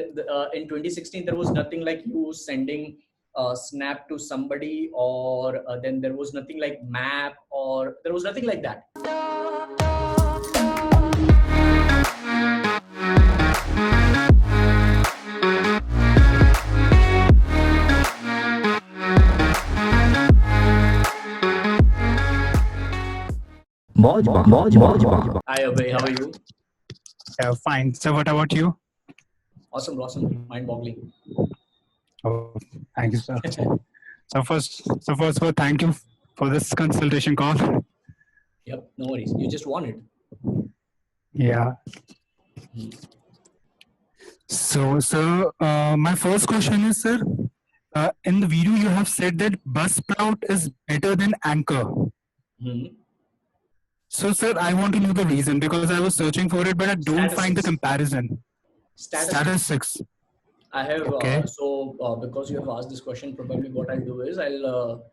In 2016 there was nothing like you sending snap to somebody, or then there was nothing like map, or there was nothing like that. Hi Abhay, how are you? Yeah, fine. So what about you? Awesome, mind-boggling. Oh, thank you, sir. So first of all, thank you for this consultation call. Yep, no worries. You just won it. Yeah. So, my first question is, sir, in the video you have said that Buzzsprout is better than Anchor. Hmm. So, sir, I want to know the reason because I was searching for it, but I don't find the Statistics. comparison. Statistics. Statistics. I have Okay. because you have asked this question, probably what I'll do is I'll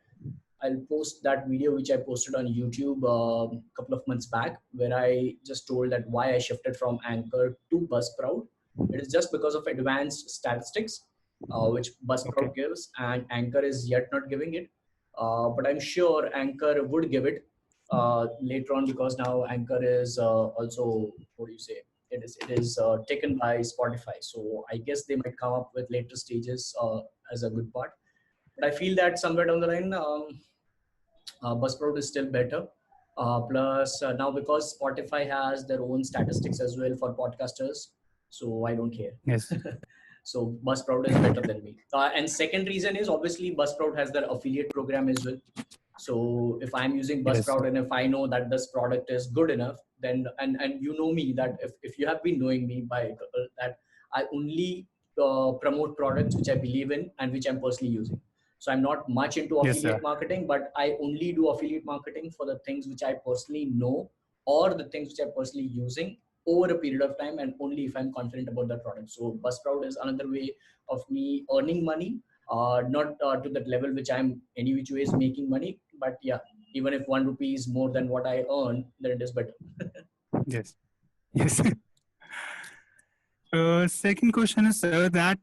post that video which I posted on YouTube a couple of months back, where I just told that why I shifted from Anchor to Buzzsprout. It is just because of advanced statistics, which Okay. Buzzsprout gives, and Anchor is yet not giving it. But I'm sure Anchor would give it later on, because now Anchor is also, what do you say? It is taken by Spotify. So I guess they might come up with later stages as a good part. But I feel that somewhere down the line, Buzzsprout is still better. Plus, now because Spotify has their own statistics as well for podcasters, so I don't care. Yes. So Buzzsprout is better than me. And second reason is obviously Buzzsprout has their affiliate program as well. So if I'm using Yes, sir. Buzzsprout and if I know that this product is good enough, then and you know me that if you have been knowing me by that I only promote products which I believe in and which I'm personally using. So I'm not much into Yes, sir. affiliate marketing, but I only do affiliate marketing for the things which I personally know, or the things which I'm personally using over a period of time, and only if I'm confident about that product. So Buzzsprout is another way of me earning money, not to that level which I'm any which ways making money, but yeah, even if 1 rupee is more than what I earn, then it is better. Yes. Yes. Second question is, sir, that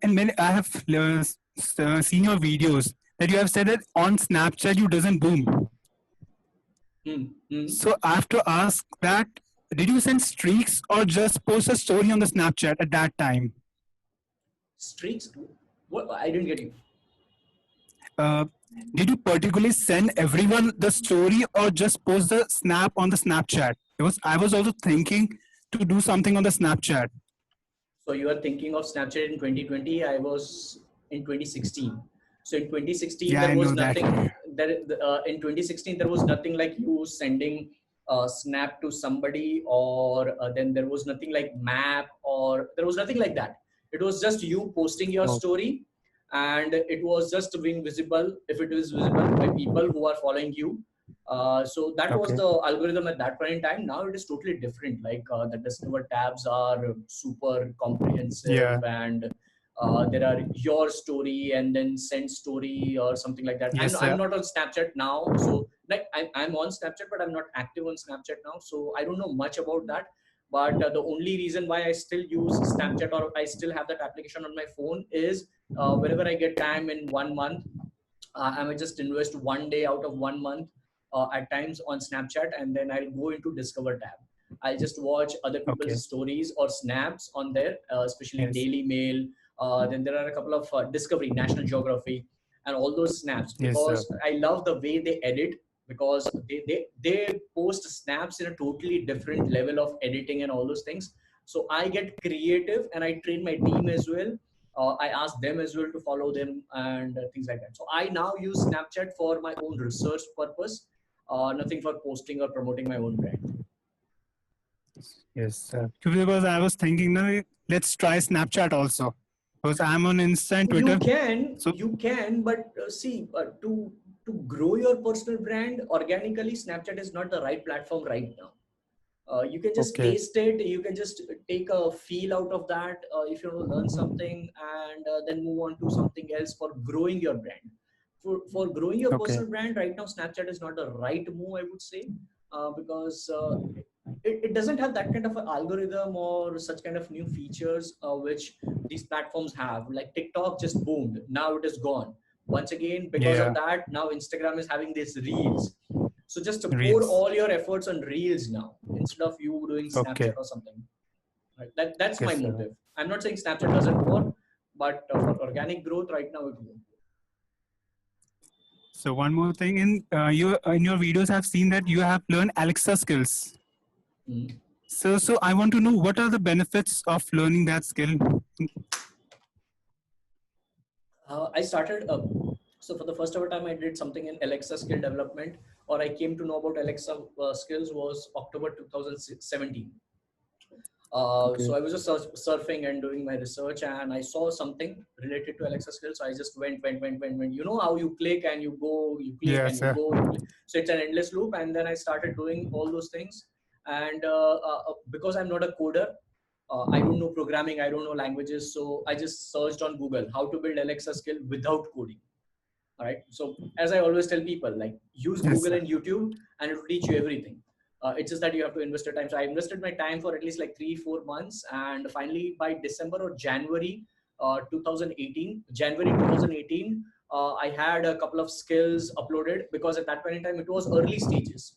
in many I have seen your videos that you have said that on Snapchat you doesn't boom. Hmm. Hmm. So I have to ask that did you send streaks or just post a story on the Snapchat at that time? Streaks? What? I didn't get you. Uh, did you particularly send everyone the story or just post the snap on the Snapchat? Because I was also thinking to do something on the Snapchat. So you are thinking of Snapchat in 2020. I was in 2016. So in 2016 Yeah, there I was know that. nothing. In 2016 there was nothing like you sending snap to somebody, or then there was nothing like map, or there was nothing like that. It was just you posting your Oh, story, and it was just being visible if it is visible by people who are following you. So that was okay. the algorithm at that point in time. Now it is totally different. Like the discover tabs are super comprehensive, Yeah. and there are your story and then send story or something like that. I'm Yes, I'm sir. not on Snapchat now, so like I'm on Snapchat, but I'm not active on Snapchat now, so I don't know much about that. But the only reason why I still use Snapchat, or I still have that application on my phone, is whenever I get time in 1 month, I might just invest 1 day out of 1 month at times on Snapchat, and then I'll go into Discover tab. I'll just watch other Okay. people's stories or snaps on there, especially Yes. Daily Mail. Then there are a couple of Discovery, National Geography, and all those snaps, Yes, sir. because I love the way they edit. Because they post snaps in a totally different level of editing and all those things. So I get creative and I train my team as well. I ask them as well to follow them and things like that. So I now use Snapchat for my own research purpose, nothing for posting or promoting my own brand. Yes, sir. Because I was thinking, no, let's try Snapchat also. Because I'm on Insta and You Twitter. can, So, you can, but see, to grow your personal brand organically, Snapchat is not the right platform right now. You can just okay. taste it. You can just take a feel out of that if you want to learn something, and then move on to something else for growing your brand. For growing your Okay. personal brand right now, Snapchat is not the right move, I would say, because it doesn't have that kind of an algorithm or such kind of new features which these platforms have. Like TikTok just boomed, now it is gone. Once again, because of Yeah, that, now Instagram is having these reels. So just to pour reels. all your efforts on reels now instead of you doing Snapchat Okay. or something. Right? That's Okay, my sir. motive. I'm not saying Snapchat doesn't work, but for organic growth right now it won't. So one more thing, in your videos, I've seen that you have learned Alexa skills. Mm. So I want to know what are the benefits of learning that skill. I started. So for the first ever time, I did something in Alexa skill development, or I came to know about Alexa skills was October 2017. So Okay. I was just surfing and doing my research, and I saw something related to Alexa skills. So I just went. You know how you click and you go, you click and Yes, you sir. go, you click. So it's an endless loop. And then I started doing all those things. And because I'm not a coder, I don't know programming, I don't know languages. So I just searched on Google how to build Alexa skill without coding. All right. So as I always tell people, like use Yes, Google sir. and YouTube, and it will teach you everything. It's just that you have to invest your time. So I invested my time for at least like 3-4 months, and finally by December or January 2018, January 2018, I had a couple of skills uploaded, because at that point in time it was early stages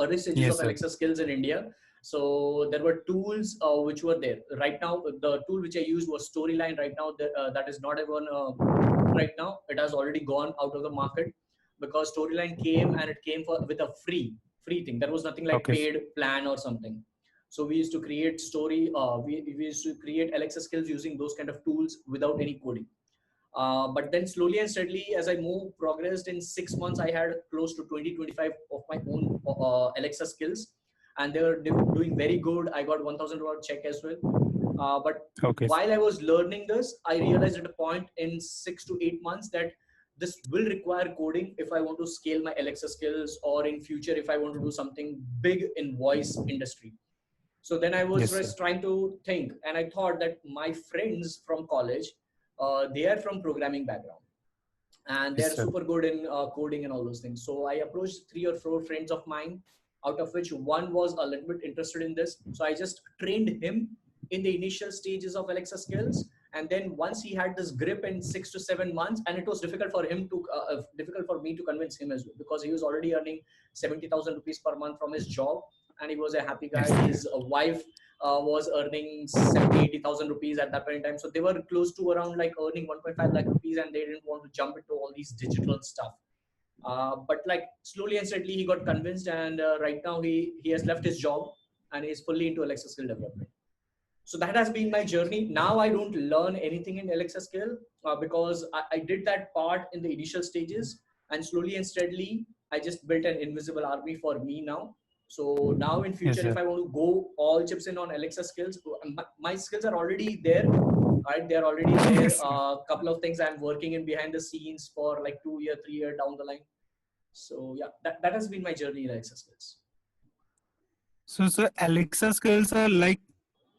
Yes, of sir. Alexa skills in India. So there were tools which were there. Right now, the tool which I used was Storyline. Right now, that is not even right now. It has already gone out of the market, because Storyline came, and it came with a free thing. There was nothing like Okay. paid plan or something. So we used to create we used to create Alexa skills using those kind of tools without any coding. But then slowly and steadily, as I moved, progressed, in 6 months, I had close to 20-25 of my own Alexa skills, and they were doing very good. I got $1,000 check as well. But Okay. while I was learning this, I realized at a point in 6 to 8 months that this will require coding if I want to scale my Alexa skills, or in future if I want to do something big in voice industry. So then I was Yes, sir. just trying to think, and I thought that my friends from college, they are from programming background, and Yes, they're sir. super good in coding and all those things. So I approached 3 or 4 friends of mine, out of which one was a little bit interested in this. So I just trained him in the initial stages of Alexa skills. And then once he had this grip in 6 to 7 months, and it was difficult for me to convince him as well, because he was already earning 70,000 rupees per month from his job, and he was a happy Yes, guy. His wife was earning 70-80,000 rupees at that point in time. So they were close to around like earning 1.5 lakh rupees, and they didn't want to jump into all these digital stuff. But like slowly and steadily, he got convinced, and right now he has left his job, and he's fully into Alexa skill development. So that has been my journey. Now I don't learn anything in Alexa skill, because I did that part in the initial stages, and slowly and steadily I just built an invisible army for me now. So now in yes, future, if sir. I want to go all chips in on Alexa skills, my skills are already there. Right, they're already there. Yes, sir. A couple of things I'm working in behind the scenes for like 2 year, 3 year down the line. So yeah, that has been my journey in Alexa skills. So Alexa skills are like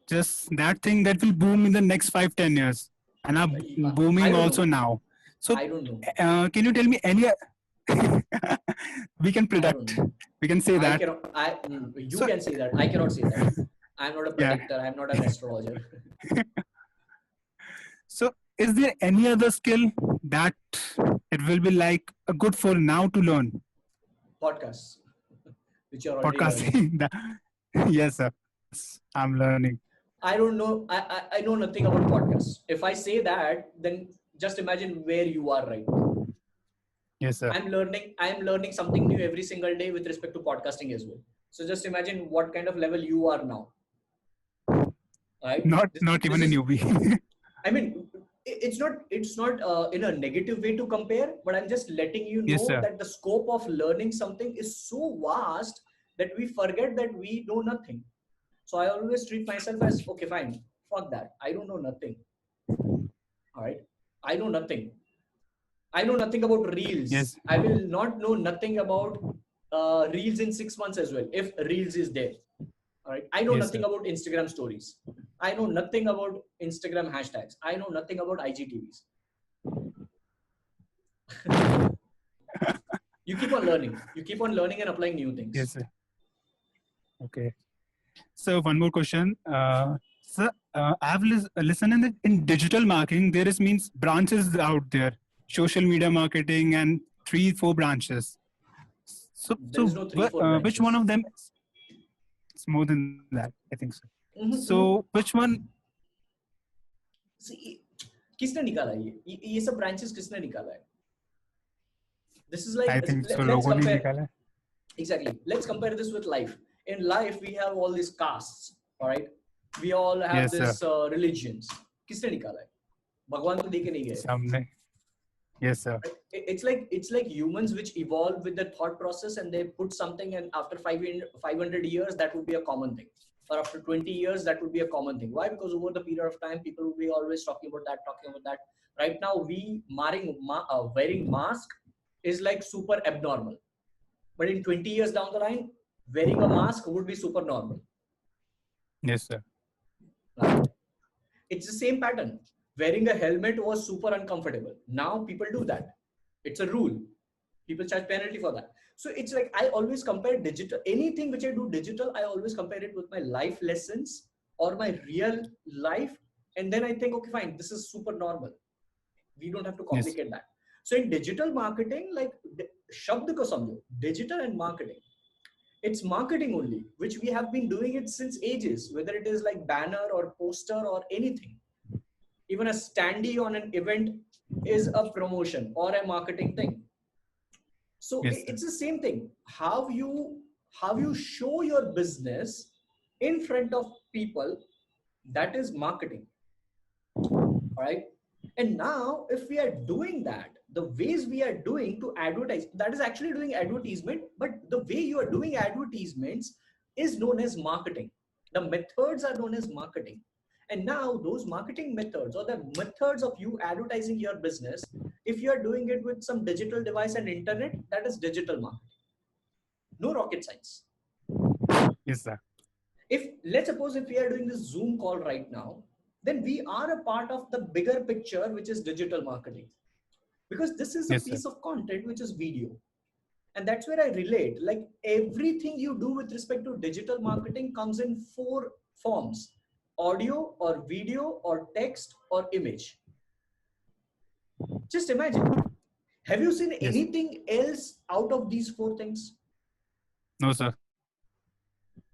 just that thing that will boom in the next 5-10 years, and are I booming don't also know. now. So I don't know. can you tell me any? We can I don't predict. know. We can say I that. cannot. You So can say that. I cannot say that. I'm not a yeah. predictor. I'm not an astrologer. So is there any other skill that it will be like a good for now to learn? Podcasts, which you're already learning. Podcasting. Yes, sir. I'm learning. I don't know. I know nothing about podcasts. If I say that, then just imagine where you are right now. Yes, sir. I'm learning something new every single day with respect to podcasting as well. So just imagine what kind of level you are now. Right? Not This even a is, newbie. I mean, it's not in a negative way to compare, but I'm just letting you Yes, know sir. that the scope of learning something is so vast that we forget that we know nothing. So I always treat myself as, okay, fine, fuck that, I don't know nothing. All right, I know nothing. I know nothing about reels. Yes. I will not know nothing about reels in 6 months as well, if reels is there. All right, I know Yes, nothing sir. about Instagram stories. I know nothing about Instagram hashtags. I know nothing about IGTVs. You keep on learning. You keep on learning and applying new things. Yes, sir. Okay. So one more question. Sir, I've listened in digital marketing, there is means branches out there, social media marketing and 3, 4 branches. There is no three, four Which one branches. of them? It's more than that, I think so. Mhm, So mhm. which one? See, किसने निकाला ये सब branches किसने निकाला है? This is like, I think so. let's लोगों ने compare. निकाला. Exactly. Let's compare this with life. In life, we have all these castes, all right? We all have Yes, this sir. religions. किसने निकाला है? भगवान तो देके नहीं गए. Samne. Yes, sir. It's like humans which evolve with the thought process, and they put something, and after 500 years that would be a common thing, or after 20 years that would be a common thing. Why? Because over the period of time people will be always talking about that. Right now wearing mask is like super abnormal, but in 20 years down the line wearing a mask would be super normal. Yes, sir. It's the same pattern. Wearing a helmet was super uncomfortable. Now people do that. It's a rule. People charge penalty for that. So it's like, I always compare digital, anything which I do digital, I always compare it with my life lessons or my real life. And then I think, okay, fine, this is super normal. We don't have to complicate that. So in digital marketing, like shabd ko samjho, digital and marketing, it's marketing only, which we have been doing it since ages, whether it is like banner or poster or anything. Even a standee on an event is a promotion or a marketing thing. So Yes, it's the same thing. How you show your business in front of people, that is marketing. All right. And now if we are doing that, the ways we are doing to advertise, that is actually doing advertisement, but the way you are doing advertisements is known as marketing. The methods are known as marketing. And now those marketing methods, or the methods of you advertising your business, if you are doing it with some digital device and internet, that is digital marketing. No rocket science. Yes, sir. If let's suppose if we are doing this Zoom call right now, then we are a part of the bigger picture, which is digital marketing, because this is a Yes, sir. piece of content which is video. And that's where I relate, like everything you do with respect to digital marketing comes in 4 forms: audio or video or text or image. Just imagine, have you seen Yes. anything else out of these 4 things? No, sir.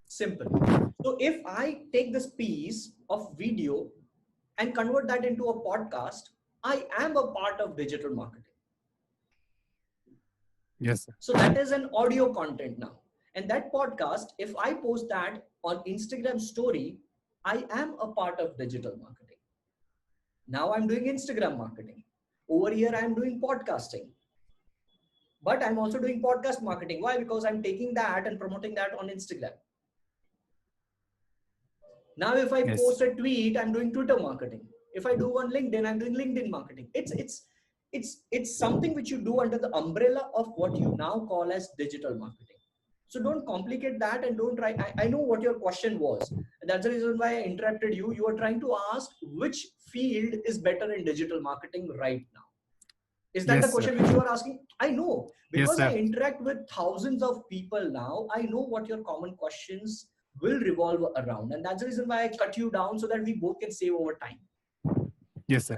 Simple. So if I take this piece of video and convert that into a podcast, I am a part of digital marketing. Yes, sir. So that is an audio content now. And that podcast, if I post that on Instagram story, I am a part of digital marketing. Now I'm doing Instagram marketing. Over here, I'm doing podcasting. But I'm also doing podcast marketing. Why? Because I'm taking that and promoting that on Instagram. Now, if I post a tweet, I'm doing Twitter marketing. If I do on LinkedIn, I'm doing LinkedIn marketing. It's something which you do under the umbrella of what you now call as digital marketing. So don't complicate that and don't try. I know what your question was. That's the reason why I interrupted you. You are trying to ask which field is better in digital marketing right now. Is that the question which you are asking? I know, because I interact with thousands of people now. I know what your common questions will revolve around, and that's the reason why I cut you down, so that we both can save over time. Yes, sir.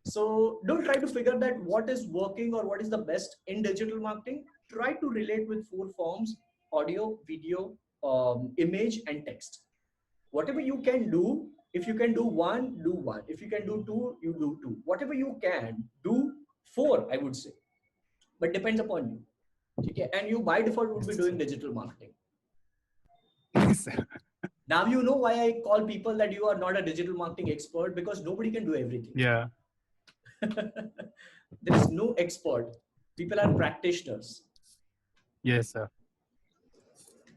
So don't try to figure that what is working or what is the best in digital marketing. Try to relate with 4 forms: audio, video, image, and text. Whatever you can do, if you can do 1, do 1. If you can do 2, you do 2. Whatever you can do 4, I would say, but depends upon you. Okay? And you by default would be doing digital marketing. Yes, sir. Now you know why I call people that you are not a digital marketing expert, because nobody can do everything. Yeah. There is no expert. People are practitioners. Yes, sir.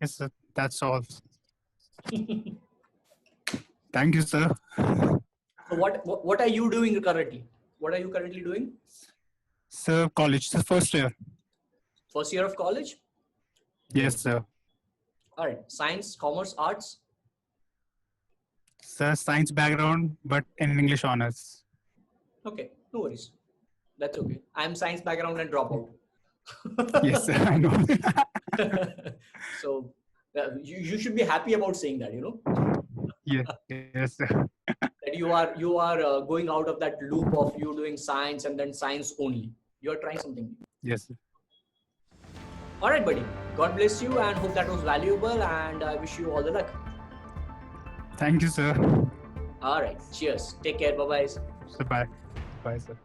Yes, sir. That's all. Thank you, sir. So what are you doing currently? What are you currently doing? Sir, college. The first year. First year of college? Yes, sir. All right. Science, commerce, arts? Sir, science background, but in English honors. Okay, no worries. That's okay. I'm science background and dropout. Yes, sir. I know. So You should be happy about saying that, you know, Yes, sir. that you are going out of that loop of you doing science and then science only. You are trying something new. Yes, sir. All right, buddy. God bless you and hope that was valuable. And I wish you all the luck. Thank you, sir. All right. Cheers. Take care. Bye bye. Sir, bye. Bye, sir.